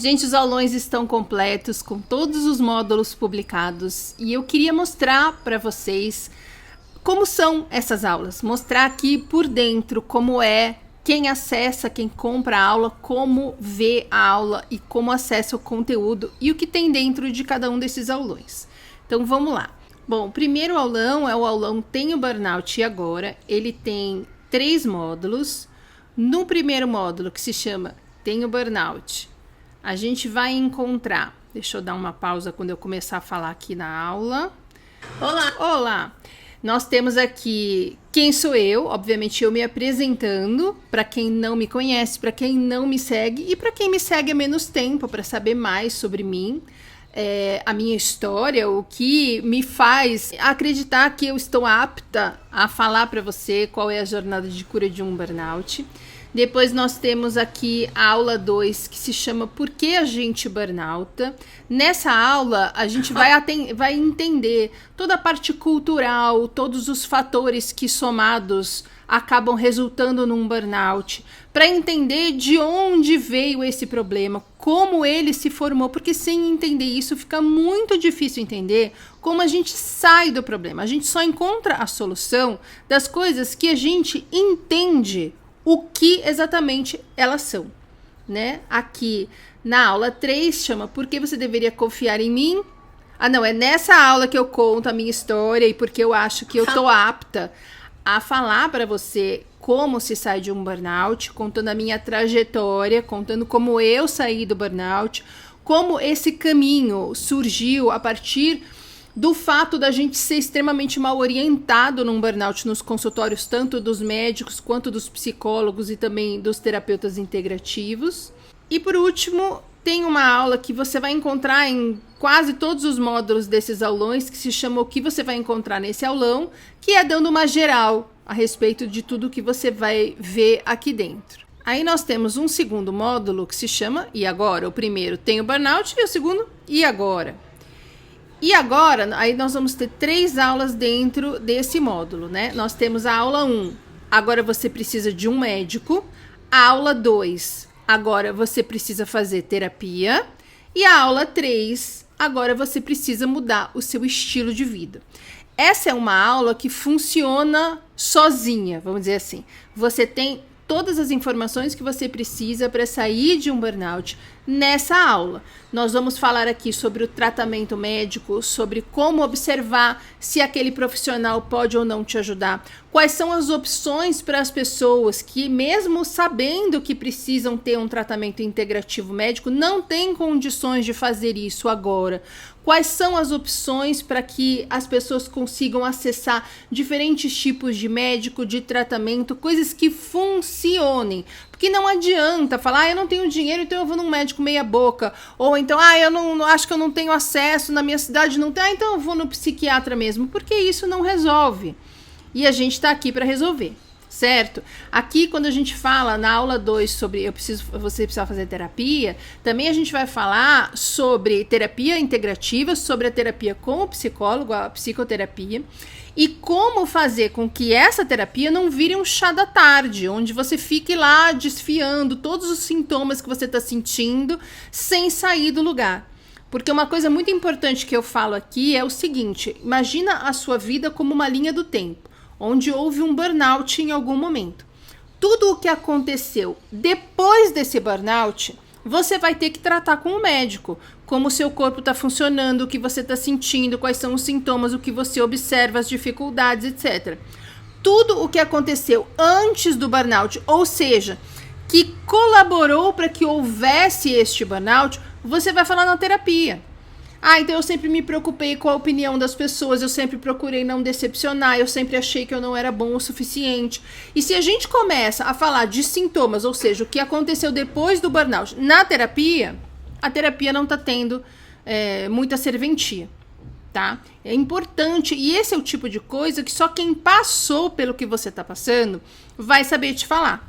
Gente, os aulões estão completos com todos os módulos publicados e eu queria mostrar para vocês como são essas aulas, mostrar aqui por dentro como é, quem acessa, quem compra a aula, como vê a aula e como acessa o conteúdo e o que tem dentro de cada um desses aulões. Então vamos lá. Bom, o primeiro aulão é o aulão Tenho Burnout e Agora. Ele tem 3 módulos. No primeiro módulo, que se chama Tenho Burnout, a gente vai encontrar... Deixa eu dar uma pausa quando eu começar a falar aqui na aula. Olá! Olá! Nós temos aqui quem sou eu, obviamente eu me apresentando, para quem não me conhece, para quem não me segue e para quem me segue há menos tempo, para saber mais sobre mim, a minha história, o que me faz acreditar que eu estou apta a falar para você qual é a jornada de cura de um burnout. Depois nós temos aqui a aula 2, que se chama Por que a gente burnouta? Nessa aula, a gente vai entender toda a parte cultural, todos os fatores que somados acabam resultando num burnout, para entender de onde veio esse problema, como ele se formou, porque sem entender isso fica muito difícil entender como a gente sai do problema. A gente só encontra a solução das coisas que a gente entende o que exatamente elas são, né? Aqui na aula 3 chama Por que você deveria confiar em mim? Ah, não, é nessa aula que eu conto a minha história e porque eu acho que eu tô apta a falar para você como se sai de um burnout, contando a minha trajetória, contando como eu saí do burnout, como esse caminho surgiu a partir do fato da gente ser extremamente mal orientado num burnout nos consultórios, tanto dos médicos quanto dos psicólogos e também dos terapeutas integrativos. E por último, tem uma aula que você vai encontrar em quase todos os módulos desses aulões, que se chama O que você vai encontrar nesse aulão, que é dando uma geral a respeito de tudo que você vai ver aqui dentro. Aí nós temos um segundo módulo que se chama E Agora? O primeiro tem o burnout e o segundo E Agora? E agora, aí nós vamos ter 3 aulas dentro desse módulo, né? Nós temos a aula 1, agora você precisa de um médico. A aula 2, agora você precisa fazer terapia. E a aula 3, agora você precisa mudar o seu estilo de vida. Essa é uma aula que funciona sozinha, vamos dizer assim. Você tem todas as informações que você precisa para sair de um burnout nessa aula. Nós vamos falar aqui sobre o tratamento médico, sobre como observar se aquele profissional pode ou não te ajudar, quais são as opções para as pessoas que, mesmo sabendo que precisam ter um tratamento integrativo médico, não têm condições de fazer isso agora. Quais são as opções para que as pessoas consigam acessar diferentes tipos de médico, de tratamento, coisas que funcionem. Porque não adianta falar, eu não tenho dinheiro, então eu vou num médico meia boca. Ou então, eu não acho que eu não tenho acesso, na minha cidade não tem, então eu vou no psiquiatra mesmo. Porque isso não resolve. E a gente está aqui para resolver. Certo? Aqui, quando a gente fala na aula 2 sobre você precisa fazer terapia, também a gente vai falar sobre terapia integrativa, sobre a terapia com o psicólogo, a psicoterapia, e como fazer com que essa terapia não vire um chá da tarde, onde você fique lá desfiando todos os sintomas que você está sentindo sem sair do lugar. Porque uma coisa muito importante que eu falo aqui é o seguinte: imagina a sua vida como uma linha do tempo, onde houve um burnout em algum momento. Tudo o que aconteceu depois desse burnout, você vai ter que tratar com o médico. Como o seu corpo está funcionando, o que você está sentindo, quais são os sintomas, o que você observa, as dificuldades, etc. Tudo o que aconteceu antes do burnout, ou seja, que colaborou para que houvesse este burnout, você vai falar na terapia. Então eu sempre me preocupei com a opinião das pessoas, eu sempre procurei não decepcionar, eu sempre achei que eu não era bom o suficiente. E se a gente começa a falar de sintomas, ou seja, o que aconteceu depois do burnout na terapia, a terapia não está tendo muita serventia, tá? É importante, e esse é o tipo de coisa que só quem passou pelo que você está passando vai saber te falar.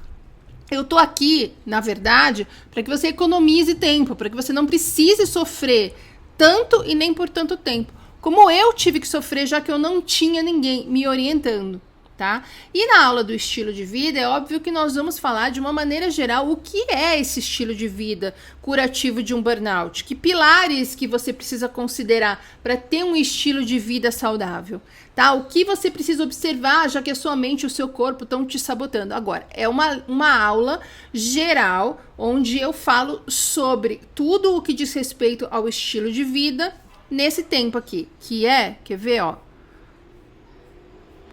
Eu tô aqui, na verdade, para que você economize tempo, para que você não precise sofrer tanto e nem por tanto tempo, como eu tive que sofrer, já que eu não tinha ninguém me orientando, tá? E na aula do estilo de vida, é óbvio que nós vamos falar de uma maneira geral o que é esse estilo de vida curativo de um burnout, que pilares que você precisa considerar para ter um estilo de vida saudável, tá? O que você precisa observar, já que a sua mente e o seu corpo estão te sabotando. Agora, é uma aula geral, onde eu falo sobre tudo o que diz respeito ao estilo de vida nesse tempo aqui, que é, quer ver, ó,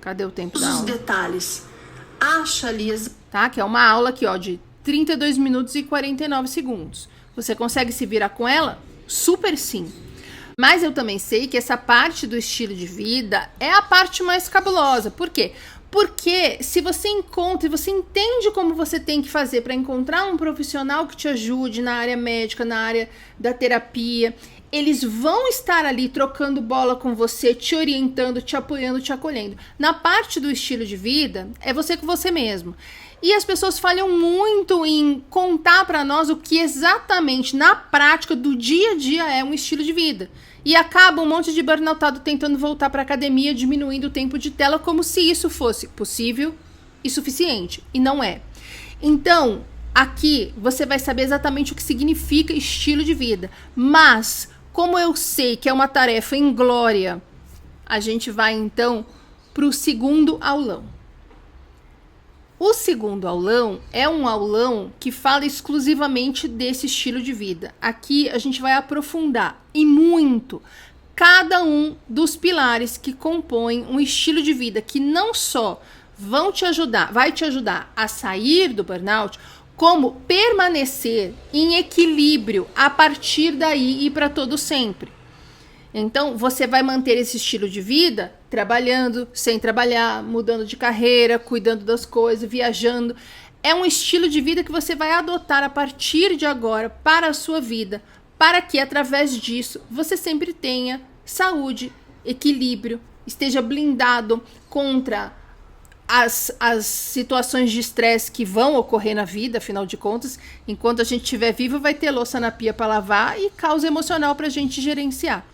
cadê o tempo da aula? Os detalhes. Acha ali tá? Que é uma aula aqui, ó, de 32 minutos e 49 segundos. Você consegue se virar com ela? Super sim. Mas eu também sei que essa parte do estilo de vida é a parte mais cabulosa. Por quê? Porque se você encontra e você entende como você tem que fazer para encontrar um profissional que te ajude na área médica, na área da terapia, eles vão estar ali trocando bola com você, te orientando, te apoiando, te acolhendo. Na parte do estilo de vida, é você com você mesmo. E as pessoas falham muito em contar para nós o que exatamente, na prática do dia a dia, é um estilo de vida. E acaba um monte de burnoutado tentando voltar para a academia, diminuindo o tempo de tela, como se isso fosse possível e suficiente. E não é. Então, aqui você vai saber exatamente o que significa estilo de vida. Mas, como eu sei que é uma tarefa inglória, a gente vai então para o segundo aulão. O segundo aulão é um aulão que fala exclusivamente desse estilo de vida. Aqui a gente vai aprofundar e muito cada um dos pilares que compõem um estilo de vida que não só vai te ajudar a sair do burnout, como permanecer em equilíbrio a partir daí e para todo sempre. Então, você vai manter esse estilo de vida trabalhando, sem trabalhar, mudando de carreira, cuidando das coisas, viajando. É um estilo de vida que você vai adotar a partir de agora para a sua vida, para que, através disso, você sempre tenha saúde, equilíbrio, esteja blindado contra as situações de estresse que vão ocorrer na vida, afinal de contas. Enquanto a gente estiver vivo, vai ter louça na pia para lavar e causa emocional para a gente gerenciar.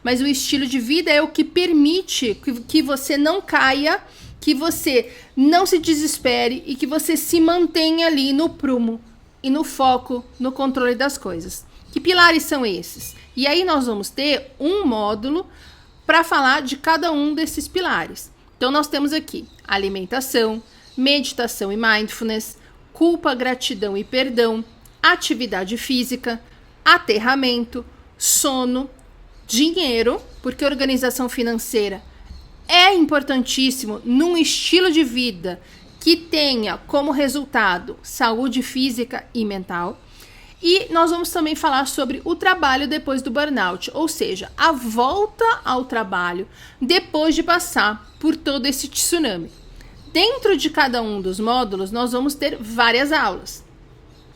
Mas o estilo de vida é o que permite que você não caia, que você não se desespere e que você se mantenha ali no prumo e no foco, no controle das coisas. Que pilares são esses? E aí nós vamos ter um módulo para falar de cada um desses pilares. Então nós temos aqui alimentação, meditação e mindfulness, culpa, gratidão e perdão, atividade física, aterramento, sono, dinheiro, porque organização financeira é importantíssimo num estilo de vida que tenha como resultado saúde física e mental. E nós vamos também falar sobre o trabalho depois do burnout, ou seja, a volta ao trabalho depois de passar por todo esse tsunami. Dentro de cada um dos módulos, nós vamos ter várias aulas.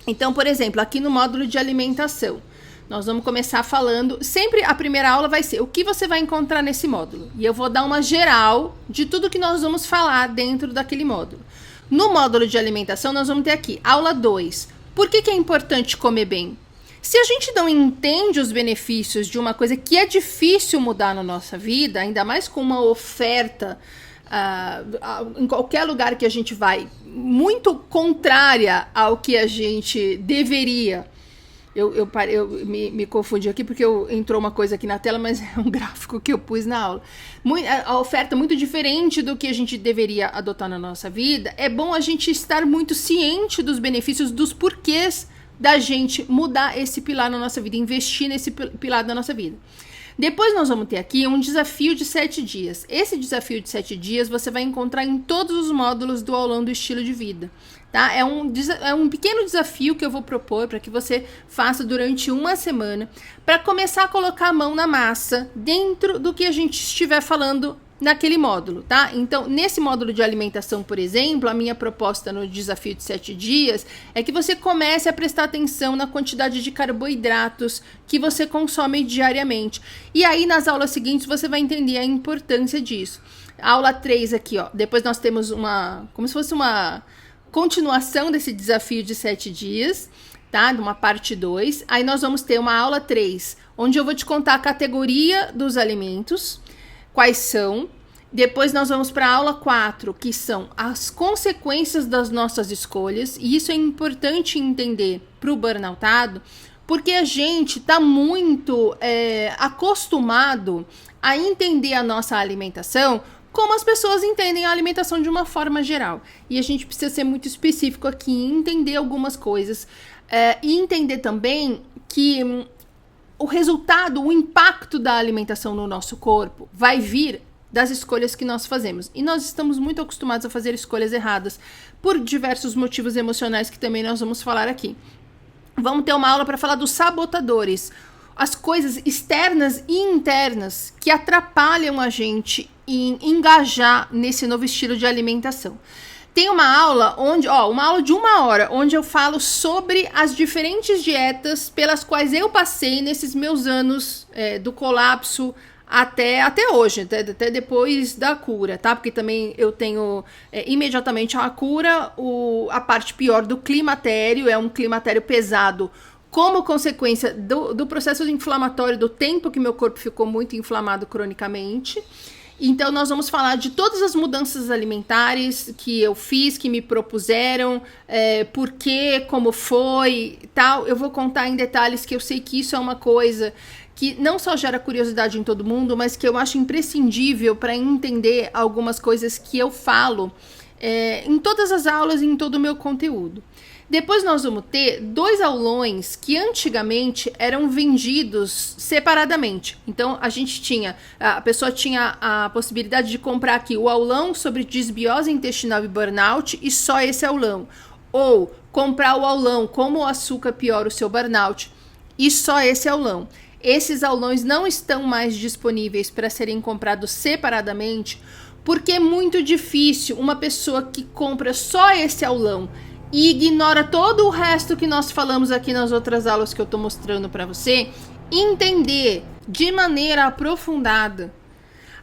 Então, por exemplo, aqui no módulo de alimentação, nós vamos começar falando, sempre a primeira aula vai ser o que você vai encontrar nesse módulo. E eu vou dar uma geral de tudo que nós vamos falar dentro daquele módulo. No módulo de alimentação, nós vamos ter aqui, aula 2. Por que é importante comer bem? Se a gente não entende os benefícios de uma coisa que é difícil mudar na nossa vida, ainda mais com uma oferta em qualquer lugar que a gente vai, muito contrária ao que a gente deveria. Eu me confundi aqui porque entrou uma coisa aqui na tela, mas é um gráfico que eu pus na aula. A oferta muito diferente do que a gente deveria adotar na nossa vida. É bom a gente estar muito ciente dos benefícios, dos porquês da gente mudar esse pilar na nossa vida, investir nesse pilar da nossa vida. Depois nós vamos ter aqui um desafio de 7 dias. Esse desafio de 7 dias você vai encontrar em todos os módulos do aulão do estilo de vida. Tá? É um pequeno desafio que eu vou propor para que você faça durante uma semana para começar a colocar a mão na massa dentro do que a gente estiver falando naquele módulo, tá? Então, nesse módulo de alimentação, por exemplo, a minha proposta no desafio de 7 dias é que você comece a prestar atenção na quantidade de carboidratos que você consome diariamente. E aí, nas aulas seguintes, você vai entender a importância disso. Aula 3 aqui, ó. Depois nós temos como se fosse uma continuação desse desafio de 7 dias, tá? De uma parte 2. Aí nós vamos ter uma aula 3, onde eu vou te contar a categoria dos alimentos, quais são, Depois nós vamos para a aula 4, que são as consequências das nossas escolhas. E isso é importante entender para o burnoutado, porque a gente está muito acostumado a entender a nossa alimentação como as pessoas entendem a alimentação de uma forma geral. E a gente precisa ser muito específico aqui em entender algumas coisas. E entender também que o resultado, o impacto da alimentação no nosso corpo vai vir das escolhas que nós fazemos. E nós estamos muito acostumados a fazer escolhas erradas por diversos motivos emocionais que também nós vamos falar aqui. Vamos ter uma aula para falar dos sabotadores, as coisas externas e internas que atrapalham a gente em engajar nesse novo estilo de alimentação. Tem uma aula uma aula de 1 hora, onde eu falo sobre as diferentes dietas pelas quais eu passei nesses meus anos do colapso até hoje, até depois da cura, tá? Porque também eu tenho imediatamente a cura, a parte pior do climatério, é um climatério pesado, como consequência do processo inflamatório, do tempo que meu corpo ficou muito inflamado cronicamente. Então, nós vamos falar de todas as mudanças alimentares que eu fiz, que me propuseram, por quê, como foi, tal. Eu vou contar em detalhes, que eu sei que isso é uma coisa que não só gera curiosidade em todo mundo, mas que eu acho imprescindível para entender algumas coisas que eu falo em todas as aulas e em todo o meu conteúdo. Depois nós vamos ter 2 aulões que antigamente eram vendidos separadamente. Então a pessoa tinha a possibilidade de comprar aqui o aulão sobre disbiose intestinal e burnout e só esse aulão. Ou comprar o aulão como o açúcar piora o seu burnout e só esse aulão. Esses aulões não estão mais disponíveis para serem comprados separadamente, porque é muito difícil uma pessoa que compra só esse aulão e ignora todo o resto que nós falamos aqui nas outras aulas que eu estou mostrando para você, entender de maneira aprofundada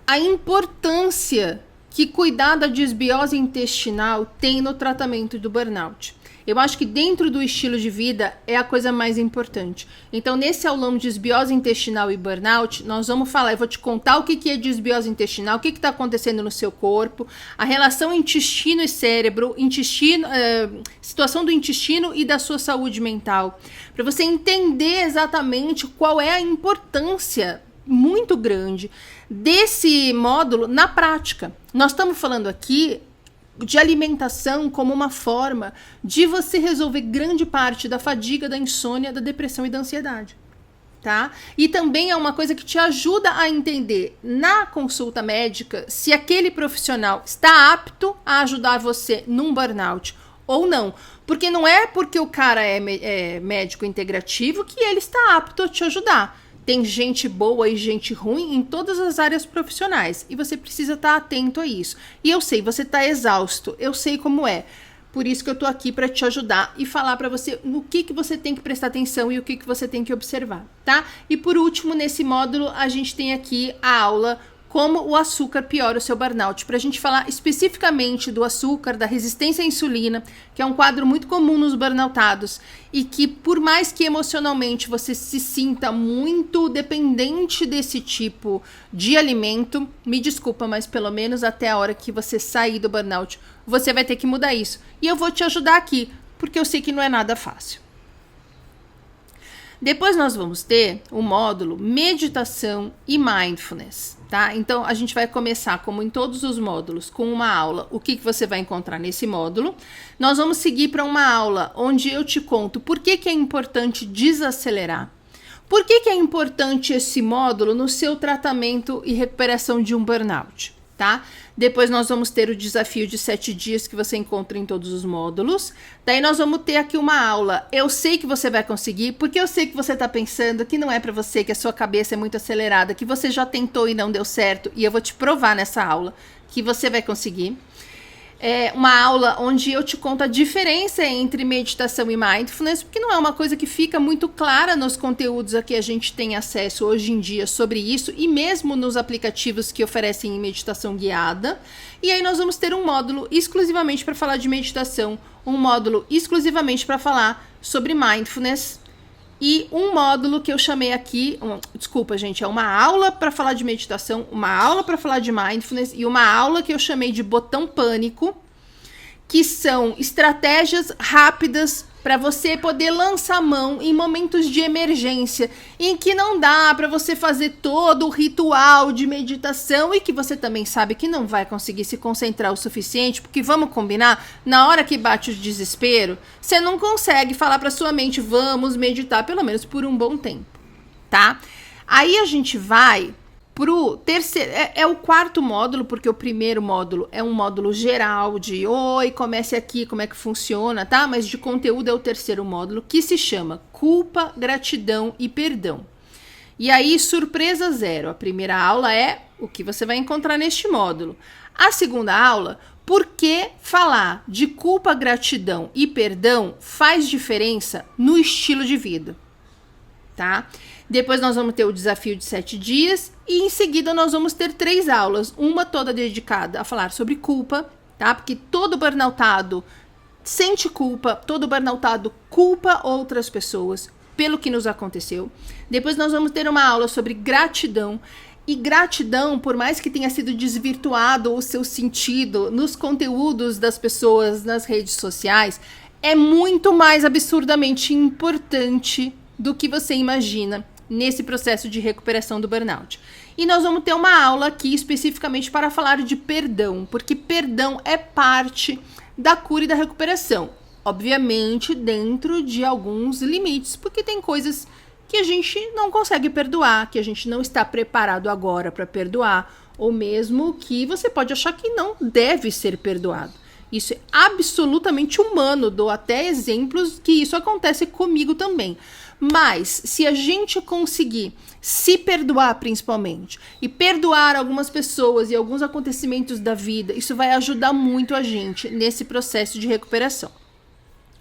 a importância que cuidar da disbiose intestinal tem no tratamento do burnout. Eu acho que dentro do estilo de vida é a coisa mais importante. Então, nesse aulão de disbiose intestinal e burnout, nós vamos falar, eu vou te contar o que é disbiose intestinal, o que está acontecendo no seu corpo, a relação intestino e cérebro, situação do intestino e da sua saúde mental, para você entender exatamente qual é a importância muito grande desse módulo na prática. Nós estamos falando aqui de alimentação como uma forma de você resolver grande parte da fadiga, da insônia, da depressão e da ansiedade, tá? E também é uma coisa que te ajuda a entender na consulta médica se aquele profissional está apto a ajudar você num burnout ou não. Porque não é porque o cara é médico integrativo que ele está apto a te ajudar. Tem gente boa e gente ruim em todas as áreas profissionais. E você precisa estar atento a isso. E eu sei, você está exausto. Eu sei como é. Por isso que eu tô aqui para te ajudar e falar para você no que você tem que prestar atenção e o que você tem que observar, tá? E por último, nesse módulo, a gente tem aqui a aula Como o açúcar piora o seu burnout, para a gente falar especificamente do açúcar, da resistência à insulina, que é um quadro muito comum nos burnoutados e que, por mais que emocionalmente você se sinta muito dependente desse tipo de alimento, me desculpa, mas pelo menos até a hora que você sair do burnout, você vai ter que mudar isso. E eu vou te ajudar aqui, porque eu sei que não é nada fácil. Depois nós vamos ter o módulo Meditação e Mindfulness, tá? Então, a gente vai começar, como em todos os módulos, com uma aula, o que você vai encontrar nesse módulo. Nós vamos seguir para uma aula onde eu te conto por que é importante desacelerar. Por que é importante esse módulo no seu tratamento e recuperação de um burnout, tá? Depois nós vamos ter o desafio de 7 dias que você encontra em todos os módulos. Daí nós vamos ter aqui uma aula. Eu sei que você vai conseguir, porque eu sei que você está pensando que não é para você, que a sua cabeça é muito acelerada, que você já tentou e não deu certo. E eu vou te provar nessa aula que você vai conseguir. É uma aula onde eu te conto a diferença entre meditação e mindfulness, porque não é uma coisa que fica muito clara nos conteúdos a que a gente tem acesso hoje em dia sobre isso, e mesmo nos aplicativos que oferecem meditação guiada. E aí nós vamos ter um módulo exclusivamente para falar de meditação, um módulo exclusivamente para falar sobre mindfulness, e um módulo que eu chamei aqui, desculpa, gente, é uma aula para falar de meditação, uma aula para falar de mindfulness e uma aula que eu chamei de botão pânico, que são estratégias rápidas para você poder lançar a mão em momentos de emergência, em que não dá para você fazer todo o ritual de meditação e que você também sabe que não vai conseguir se concentrar o suficiente, porque vamos combinar, na hora que bate o desespero, você não consegue falar para sua mente, vamos meditar pelo menos por um bom tempo, tá? Aí a gente vai pro terceiro, é o quarto módulo, porque o primeiro módulo é um módulo geral de oi, comece aqui, como é que funciona, tá? Mas de conteúdo é o terceiro módulo, que se chama Culpa, Gratidão e Perdão. E aí, surpresa zero, a primeira aula é o que você vai encontrar neste módulo. A segunda aula, por que falar de culpa, gratidão e perdão faz diferença no estilo de vida, tá? Depois nós vamos ter o desafio de 7 dias e em seguida nós vamos ter 3 aulas, uma toda dedicada a falar sobre culpa, tá? Porque todo burnoutado sente culpa, todo burnoutado culpa outras pessoas pelo que nos aconteceu. Depois nós vamos ter uma aula sobre gratidão. E gratidão, por mais que tenha sido desvirtuado o seu sentido nos conteúdos das pessoas nas redes sociais, é muito mais absurdamente importante do que você imagina nesse processo de recuperação do burnout. E nós vamos ter uma aula aqui especificamente para falar de perdão, porque perdão é parte da cura e da recuperação. Obviamente, dentro de alguns limites, porque tem coisas que a gente não consegue perdoar, que a gente não está preparado agora para perdoar, ou mesmo que você pode achar que não deve ser perdoado. Isso é absolutamente humano, dou até exemplos que isso acontece comigo também. Mas, se a gente conseguir se perdoar principalmente, e perdoar algumas pessoas e alguns acontecimentos da vida, isso vai ajudar muito a gente nesse processo de recuperação,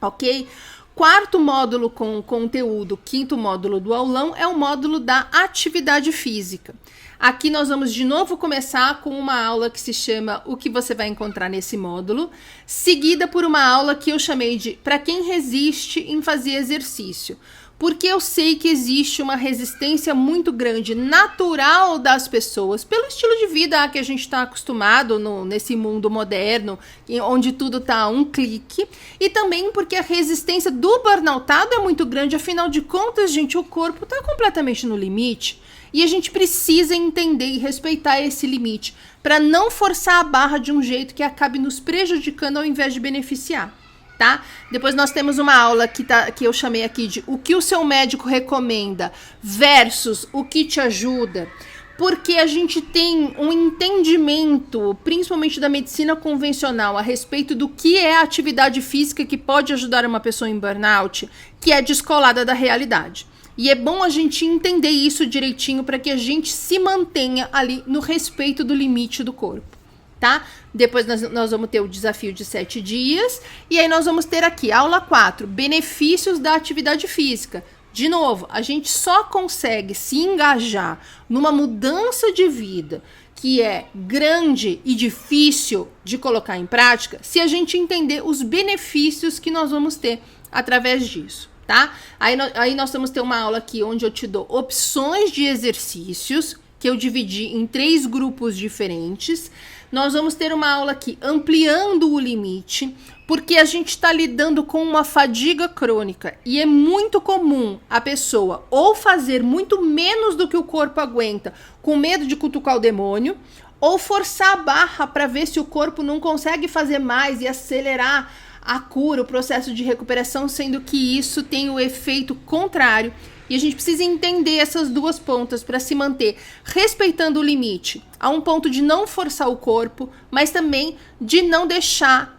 ok? Quarto módulo com conteúdo, quinto módulo do aulão, é o módulo da atividade física. Aqui nós vamos de novo começar com uma aula que se chama O que você vai encontrar nesse módulo, seguida por uma aula que eu chamei de Para quem resiste em fazer exercício. Porque eu sei que existe uma resistência muito grande, natural das pessoas, pelo estilo de vida a que a gente está acostumado nesse mundo moderno, onde tudo está a um clique, e também porque a resistência do burnoutado é muito grande, afinal de contas, gente, o corpo está completamente no limite, e a gente precisa entender e respeitar esse limite, para não forçar a barra de um jeito que acabe nos prejudicando ao invés de beneficiar. Tá? Depois nós temos uma aula que eu chamei aqui de o que o seu médico recomenda versus o que te ajuda, porque a gente tem um entendimento, principalmente da medicina convencional, a respeito do que é a atividade física que pode ajudar uma pessoa em burnout, que é descolada da realidade. E é bom a gente entender isso direitinho para que a gente se mantenha ali no respeito do limite do corpo. Tá? Depois nós vamos ter o desafio de 7 dias. E aí nós vamos ter aqui, aula 4, benefícios da atividade física. De novo, a gente só consegue se engajar numa mudança de vida que é grande e difícil de colocar em prática se a gente entender os benefícios que nós vamos ter através disso. Tá? Aí nós vamos ter uma aula aqui onde eu te dou opções de exercícios que eu dividi em 3 grupos diferentes. Nós vamos ter uma aula aqui ampliando o limite, porque a gente está lidando com uma fadiga crônica e é muito comum a pessoa ou fazer muito menos do que o corpo aguenta, com medo de cutucar o demônio, ou forçar a barra para ver se o corpo não consegue fazer mais e acelerar a cura, o processo de recuperação, sendo que isso tem o efeito contrário. E a gente precisa entender essas duas pontas para se manter respeitando o limite, a um ponto de não forçar o corpo, mas também de não deixar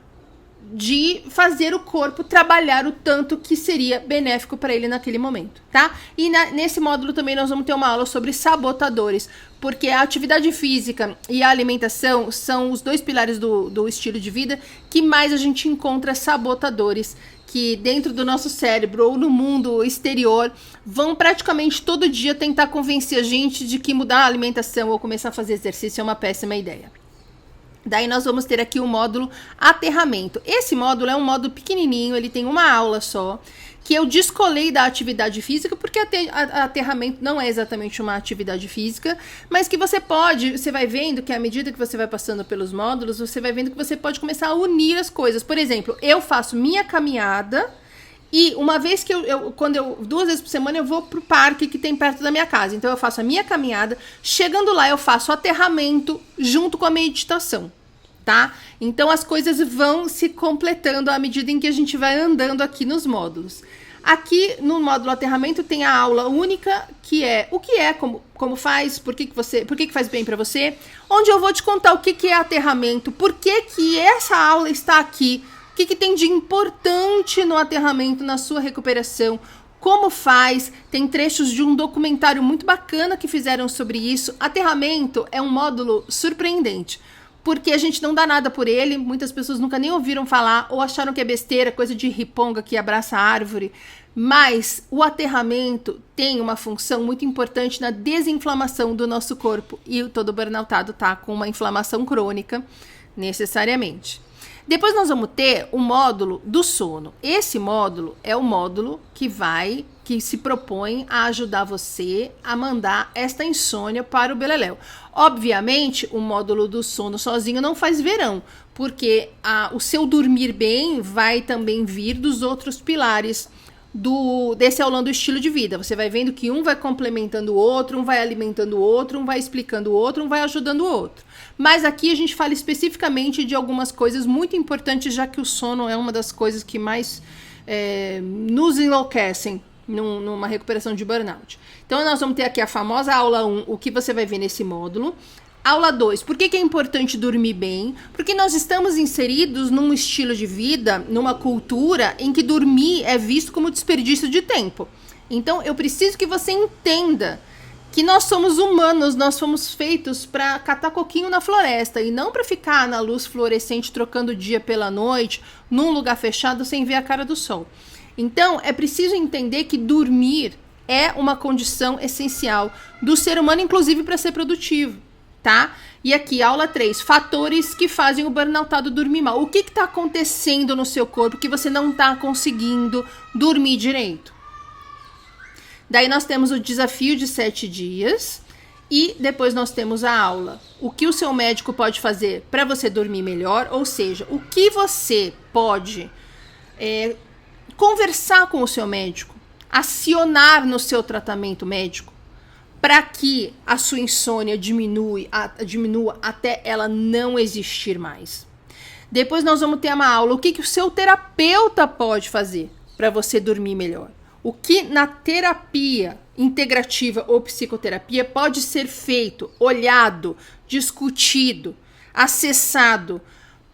de fazer o corpo trabalhar o tanto que seria benéfico para ele naquele momento, tá? E nesse módulo também nós vamos ter uma aula sobre sabotadores, porque a atividade física e a alimentação são os 2 pilares do estilo de vida que mais a gente encontra sabotadores, que dentro do nosso cérebro ou no mundo exterior vão praticamente todo dia tentar convencer a gente de que mudar a alimentação ou começar a fazer exercício é uma péssima ideia. Daí nós vamos ter aqui o módulo aterramento. Esse módulo é um módulo pequenininho, ele tem uma aula só, que eu descolei da atividade física, porque aterramento não é exatamente uma atividade física, mas que você vai vendo que à medida que você vai passando pelos módulos, você vai vendo que você pode começar a unir as coisas. Por exemplo, eu faço minha caminhada e uma vez que 2 vezes por semana eu vou pro parque que tem perto da minha casa. Então eu faço a minha caminhada, chegando lá eu faço aterramento junto com a meditação. Tá? Então as coisas vão se completando à medida em que a gente vai andando aqui nos módulos. Aqui no módulo aterramento tem a aula única, que é o que é, como faz, por que faz bem para você, onde eu vou te contar o que é aterramento, por que essa aula está aqui, o que tem de importante no aterramento, na sua recuperação, como faz, tem trechos de um documentário muito bacana que fizeram sobre isso. Aterramento é um módulo surpreendente, porque a gente não dá nada por ele, muitas pessoas nunca nem ouviram falar, ou acharam que é besteira, coisa de riponga que abraça a árvore, mas o aterramento tem uma função muito importante na desinflamação do nosso corpo, e todo burnoutado tá com uma inflamação crônica, necessariamente. Depois nós vamos ter o módulo do sono. Esse módulo é o módulo que se propõe a ajudar você a mandar esta insônia para o beleléu. Obviamente, o módulo do sono sozinho não faz verão, porque o seu dormir bem vai também vir dos outros pilares desse aulão do estilo de vida. Você vai vendo que um vai complementando o outro, um vai alimentando o outro, um vai explicando o outro, um vai ajudando o outro. Mas aqui a gente fala especificamente de algumas coisas muito importantes, já que o sono é uma das coisas que mais nos enlouquecem numa recuperação de burnout. Então nós vamos ter aqui a famosa aula 1, o que você vai ver nesse módulo. Aula 2, por que é importante dormir bem? Porque nós estamos inseridos num estilo de vida, numa cultura em que dormir é visto como desperdício de tempo. Então eu preciso que você entenda que nós somos humanos, nós fomos feitos para catar coquinho na floresta e não para ficar na luz fluorescente trocando o dia pela noite, num lugar fechado sem ver a cara do sol. Então é preciso entender que dormir é uma condição essencial do ser humano, inclusive para ser produtivo. Tá? E aqui, aula 3, fatores que fazem o burnoutado dormir mal. O que está acontecendo no seu corpo que você não está conseguindo dormir direito? Daí nós temos o desafio de 7 dias e depois nós temos a aula. O que o seu médico pode fazer para você dormir melhor, ou seja, o que você pode conversar com o seu médico, acionar no seu tratamento médico, para que a sua insônia diminua até ela não existir mais. Depois nós vamos ter uma aula, o que o seu terapeuta pode fazer para você dormir melhor. O que na terapia integrativa ou psicoterapia pode ser feito, olhado, discutido, acessado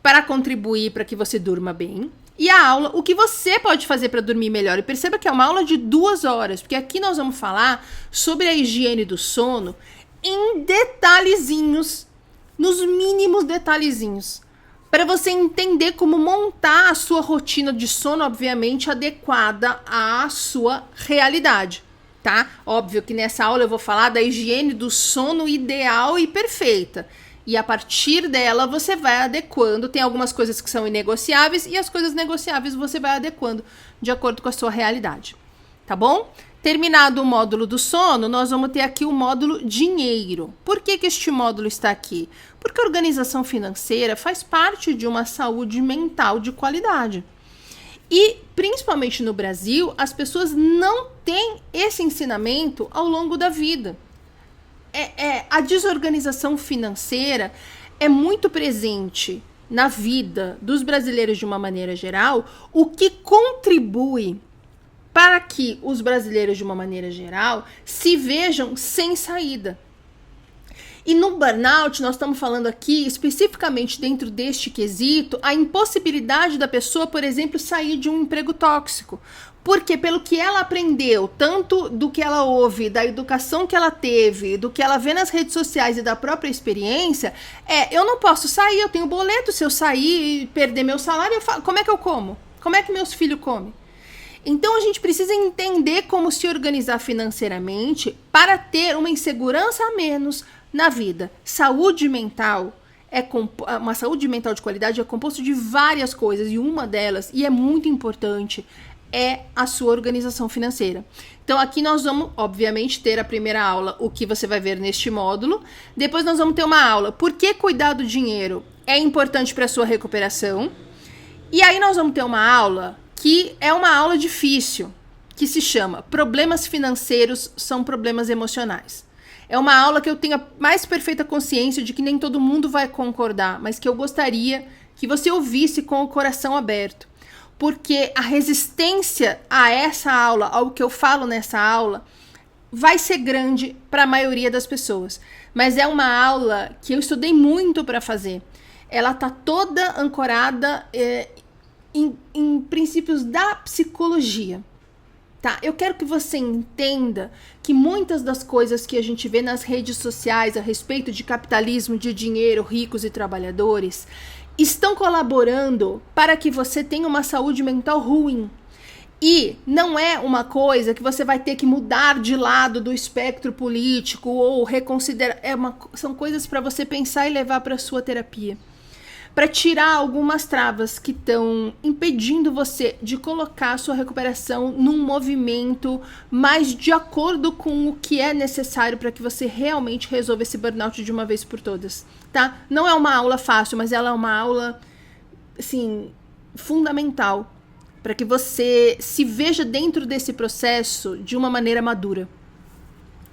para contribuir para que você durma bem. E a aula, o que você pode fazer para dormir melhor. E perceba que é uma aula de 2 horas, porque aqui nós vamos falar sobre a higiene do sono em detalhezinhos, nos mínimos detalhezinhos, para você entender como montar a sua rotina de sono, obviamente, adequada à sua realidade, tá? Óbvio que nessa aula eu vou falar da higiene do sono ideal e perfeita. E a partir dela você vai adequando. Tem algumas coisas que são inegociáveis e as coisas negociáveis você vai adequando de acordo com a sua realidade. Tá bom? Terminado o módulo do sono, nós vamos ter aqui o módulo dinheiro. Por que este módulo está aqui? Porque a organização financeira faz parte de uma saúde mental de qualidade. E, principalmente no Brasil, as pessoas não têm esse ensinamento ao longo da vida. A desorganização financeira é muito presente na vida dos brasileiros de uma maneira geral, o que contribui para que os brasileiros de uma maneira geral se vejam sem saída. E no burnout, nós estamos falando aqui, especificamente dentro deste quesito, a impossibilidade da pessoa, por exemplo, sair de um emprego tóxico. Porque pelo que ela aprendeu, tanto do que ela ouve, da educação que ela teve, do que ela vê nas redes sociais e da própria experiência, eu não posso sair, eu tenho boleto, se eu sair e perder meu salário, como é que eu como? Como é que meus filhos comem? Então a gente precisa entender como se organizar financeiramente para ter uma insegurança a menos na vida. Saúde mental uma saúde mental de qualidade é composto de várias coisas, e uma delas, e é muito importante, é a sua organização financeira. Então aqui nós vamos, obviamente, ter a primeira aula, o que você vai ver neste módulo. Depois nós vamos ter uma aula, por que cuidar do dinheiro é importante para a sua recuperação. E aí nós vamos ter uma aula que é uma aula difícil, que se chama Problemas Financeiros são Problemas Emocionais. É uma aula que eu tenho a mais perfeita consciência de que nem todo mundo vai concordar, mas que eu gostaria que você ouvisse com o coração aberto. Porque a resistência a essa aula, ao que eu falo nessa aula, vai ser grande para a maioria das pessoas. Mas é uma aula que eu estudei muito para fazer. Ela está toda ancorada em princípios da psicologia. Tá? Eu quero que você entenda que muitas das coisas que a gente vê nas redes sociais a respeito de capitalismo, de dinheiro, ricos e trabalhadores, estão colaborando para que você tenha uma saúde mental ruim. E não é uma coisa que você vai ter que mudar de lado do espectro político ou reconsiderar. São coisas para você pensar e levar para a sua terapia. Para tirar algumas travas que estão impedindo você de colocar a sua recuperação num movimento mais de acordo com o que é necessário para que você realmente resolva esse burnout de uma vez por todas, tá? Não é uma aula fácil, mas ela é uma aula, assim, fundamental para que você se veja dentro desse processo de uma maneira madura.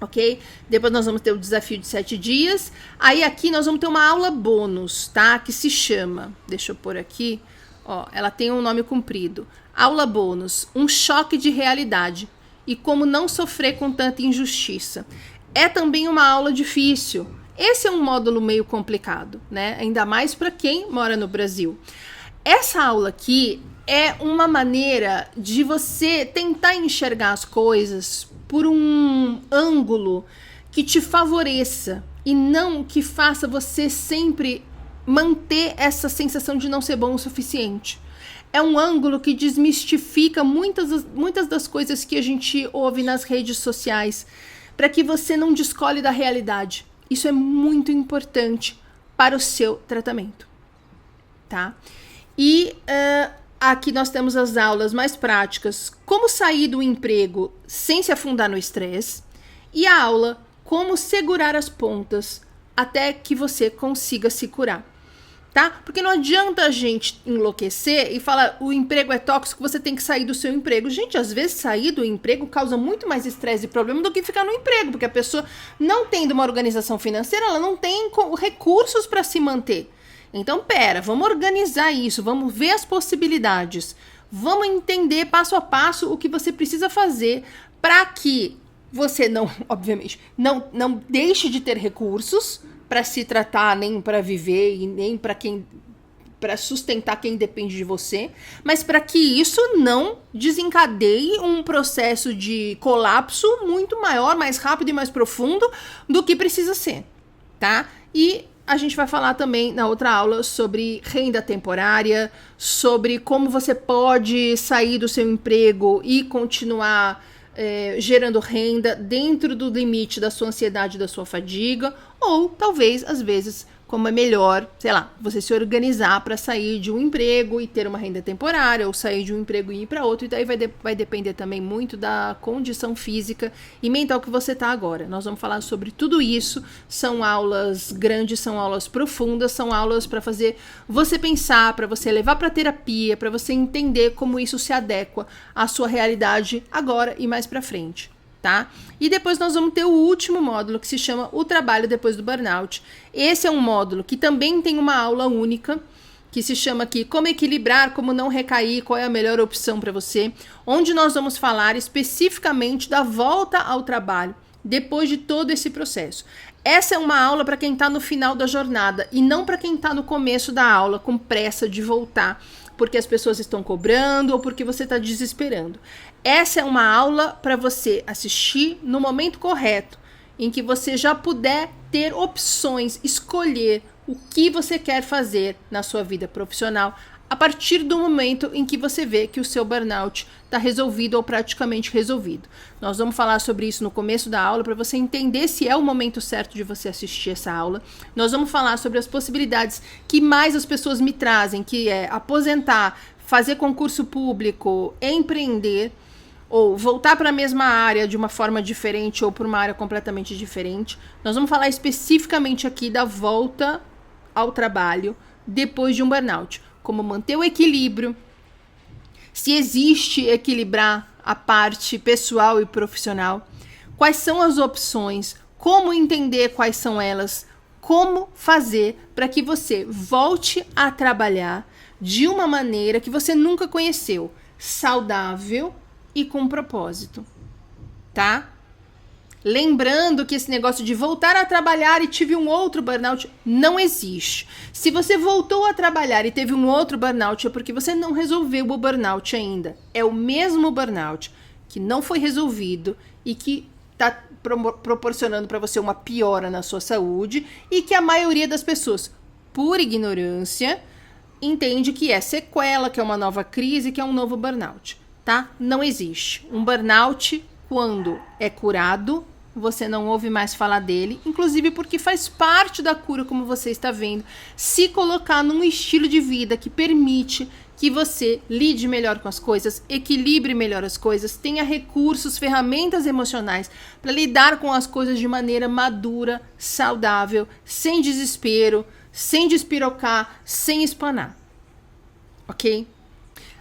Ok? Depois nós vamos ter o desafio de 7 dias. Aí aqui nós vamos ter uma aula bônus, tá? Que se chama, deixa eu pôr aqui, ó, ela tem um nome comprido. Aula bônus, um choque de realidade e como não sofrer com tanta injustiça. É também uma aula difícil. Esse é um módulo meio complicado, né? Ainda mais para quem mora no Brasil. Essa aula aqui é uma maneira de você tentar enxergar as coisas por um ângulo que te favoreça e não que faça você sempre manter essa sensação de não ser bom o suficiente. É um ângulo que desmistifica muitas das coisas que a gente ouve nas redes sociais, para que você não descole da realidade. Isso é muito importante para o seu tratamento, tá? E aqui nós temos as aulas mais práticas, como sair do emprego sem se afundar no estresse, e a aula como segurar as pontas até que você consiga se curar, tá? Porque não adianta a gente enlouquecer e falar o emprego é tóxico, você tem que sair do seu emprego. Gente, às vezes sair do emprego causa muito mais estresse e problema do que ficar no emprego, porque a pessoa não tendo uma organização financeira, ela não tem recursos para se manter. Então, vamos organizar isso, vamos ver as possibilidades, vamos entender passo a passo o que você precisa fazer para que você não, obviamente, não deixe de ter recursos para se tratar, nem para viver e nem para sustentar quem depende de você, mas para que isso não desencadeie um processo de colapso muito maior, mais rápido e mais profundo do que precisa ser, tá? E a gente vai falar também na outra aula sobre renda temporária, sobre como você pode sair do seu emprego e continuar gerando renda dentro do limite da sua ansiedade, da sua fadiga, ou talvez, às vezes, como é melhor, sei lá, você se organizar para sair de um emprego e ter uma renda temporária, ou sair de um emprego e ir para outro, e daí vai depender também muito da condição física e mental que você está agora. Nós vamos falar sobre tudo isso, são aulas grandes, são aulas profundas, são aulas para fazer você pensar, para você levar para terapia, para você entender como isso se adequa à sua realidade agora e mais para frente. Tá? E depois nós vamos ter o último módulo que se chama O Trabalho Depois do Burnout. Esse é um módulo que também tem uma aula única, que se chama aqui Como Equilibrar, Como Não Recair, Qual é a Melhor Opção para Você, onde nós vamos falar especificamente da volta ao trabalho, depois de todo esse processo. Essa é uma aula para quem está no final da jornada e não para quem está no começo da aula, com pressa de voltar, porque as pessoas estão cobrando ou porque você está desesperando. Essa é uma aula para você assistir no momento correto, em que você já puder ter opções, escolher o que você quer fazer na sua vida profissional a partir do momento em que você vê que o seu burnout está resolvido ou praticamente resolvido. Nós vamos falar sobre isso no começo da aula para você entender se é o momento certo de você assistir essa aula. Nós vamos falar sobre as possibilidades que mais as pessoas me trazem, que é aposentar, fazer concurso público, empreender, ou voltar para a mesma área de uma forma diferente ou para uma área completamente diferente. Nós vamos falar especificamente aqui da volta ao trabalho depois de um burnout. Como manter o equilíbrio, se existe equilibrar a parte pessoal e profissional, quais são as opções, como entender quais são elas, como fazer para que você volte a trabalhar de uma maneira que você nunca conheceu, saudável e com propósito, tá? Lembrando que esse negócio de voltar a trabalhar e tive um outro burnout não existe. Se você voltou a trabalhar e teve um outro burnout é porque você não resolveu o burnout ainda. É o mesmo burnout que não foi resolvido e que está proporcionando para você uma piora na sua saúde e que a maioria das pessoas, por ignorância, entende que é sequela, que é uma nova crise, que é um novo burnout. Tá? Não existe. Um burnout, quando é curado, você não ouve mais falar dele, inclusive porque faz parte da cura, como você está vendo, se colocar num estilo de vida que permite que você lide melhor com as coisas, equilibre melhor as coisas, tenha recursos, ferramentas emocionais para lidar com as coisas de maneira madura, saudável, sem desespero, sem despirocar, sem espanar. Ok?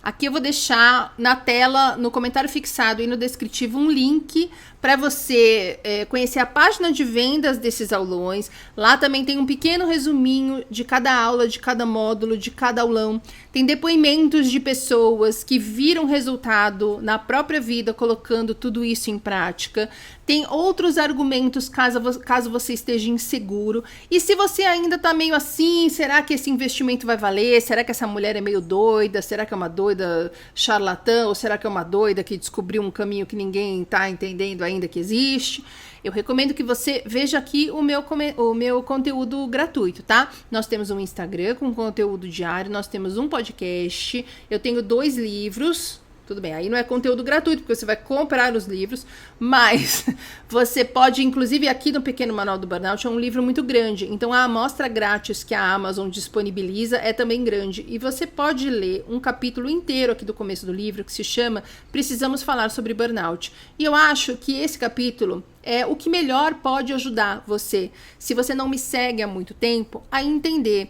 Aqui eu vou deixar na tela, no comentário fixado e no descritivo, um link para você conhecer a página de vendas desses aulões. Lá também tem um pequeno resuminho de cada aula, de cada módulo, de cada aulão. Tem depoimentos de pessoas que viram resultado na própria vida colocando tudo isso em prática. Tem outros argumentos caso você esteja inseguro. E se você ainda tá meio assim, será que esse investimento vai valer? Será que essa mulher é meio doida? Será que é uma doida charlatã? Ou será que é uma doida que descobriu um caminho que ninguém tá entendendo ainda que existe? Eu recomendo que você veja aqui o meu conteúdo gratuito, tá? Nós temos um Instagram com conteúdo diário, nós temos um podcast, eu tenho 2 livros. Tudo bem, aí não é conteúdo gratuito, porque você vai comprar os livros, mas você pode, inclusive aqui no Pequeno Manual do Burnout, é um livro muito grande, então a amostra grátis que a Amazon disponibiliza é também grande, e você pode ler um capítulo inteiro aqui do começo do livro, que se chama Precisamos Falar sobre Burnout, e eu acho que esse capítulo é o que melhor pode ajudar você, se você não me segue há muito tempo, a entender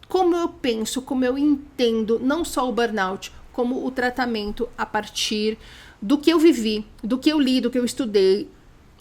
como eu penso, como eu entendo, não só o burnout, como o tratamento a partir do que eu vivi, do que eu li, do que eu estudei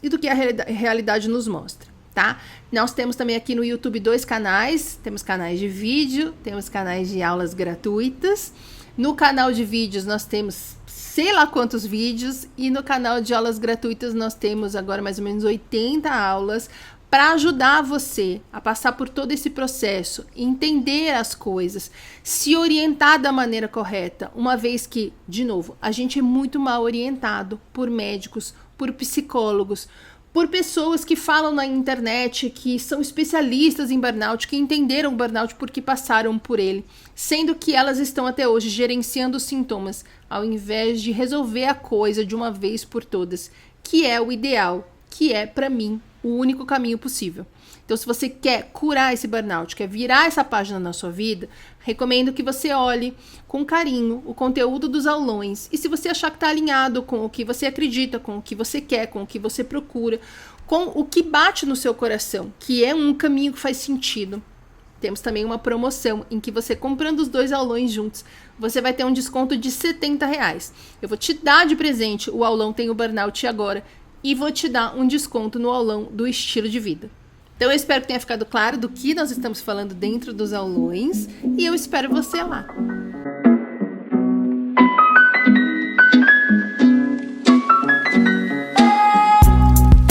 e do que a realidade nos mostra, tá? Nós temos também aqui no YouTube 2 canais, temos canais de vídeo, temos canais de aulas gratuitas. No canal de vídeos nós temos sei lá quantos vídeos e no canal de aulas gratuitas nós temos agora mais ou menos 80 aulas para ajudar você a passar por todo esse processo, entender as coisas, se orientar da maneira correta, uma vez que, de novo, a gente é muito mal orientado por médicos, por psicólogos, por pessoas que falam na internet, que são especialistas em burnout, que entenderam o burnout porque passaram por ele, sendo que elas estão até hoje gerenciando os sintomas, ao invés de resolver a coisa de uma vez por todas, que é o ideal, que é, para mim, o único caminho possível. Então, se você quer curar esse burnout, quer virar essa página na sua vida, recomendo que você olhe com carinho o conteúdo dos aulões. E se você achar que está alinhado com o que você acredita, com o que você quer, com o que você procura, com o que bate no seu coração, que é um caminho que faz sentido, temos também uma promoção em que você comprando os 2 aulões juntos, você vai ter um desconto de R$70. Eu vou te dar de presente o aulão Tem o Burnout Agora e vou te dar um desconto no aulão do estilo de vida. Então eu espero que tenha ficado claro do que nós estamos falando dentro dos aulões e eu espero você lá.